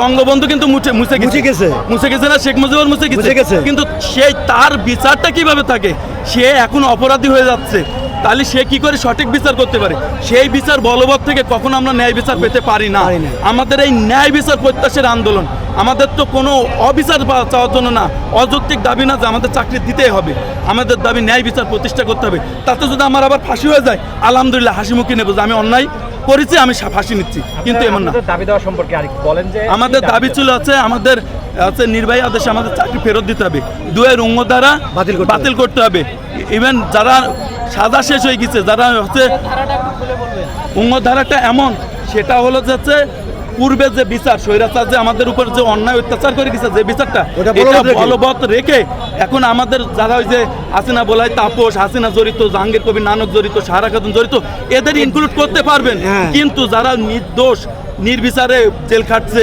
বঙ্গবন্ধু কিন্তু মুছে গেছে না, শেখ মুজিবুর মুছে গেছে, কিন্তু সেই তার বিচারটা কিভাবে থাকে? সে এখন অপরাধী হয়ে যাচ্ছে, তাহলে সে কি করে সঠিক বিচার করতে পারে? সেই বিচার বলবৎ থেকে কখনো আমরা ন্যায় বিচার পেতে পারি না। আমাদের এই ন্যায় বিচার প্রত্যাশার আন্দোলন, আমাদের তো কোনো অবিচার চাওয়ার জন্য না, অযৌক্তিক দাবি না যে আমাদের চাকরি দিতেই হবে। আমাদের দাবি ন্যায় বিচার প্রতিষ্ঠা করতে হবে। তাতে যদি আমার আবার ফাঁসি হয়ে যায়, আলহামদুলিল্লাহ, হাসি মুখে নেব যে আমি অন্যায় করেছি, আমি ফাঁসি নিচ্ছি। কিন্তু এমন না। দাবি দেওয়া সম্পর্কে আর বলেন যে আমাদের দাবি ছিল আমাদের নির্বাহী আদেশে আমাদের চাকরি ফেরত দিতে হবে, 2 ধারা বাতিল করতে হবে। ইভেন যারা সাজা শেষ হয়ে গেছে, যারা ধারাটা এমন, সেটা হলো যাচ্ছে পূর্বে যে বিচার, স্বৈরাচার যে আমাদের উপর যে অন্যায় অত্যাচার করে গেছে, যে বিচারটা বলবৎ রেখে এখন আমাদের যারা ওই যে হাসিনা বলাই, তাপস, হাসিনা জড়িত, জাহাঙ্গীর কবির নানক জড়িত, সাহারা খাতুন জড়িত, এদের ইনক্লুড করতে পারবেন। কিন্তু যারা নির্দোষ নির্বিচারে জেল খাটছে,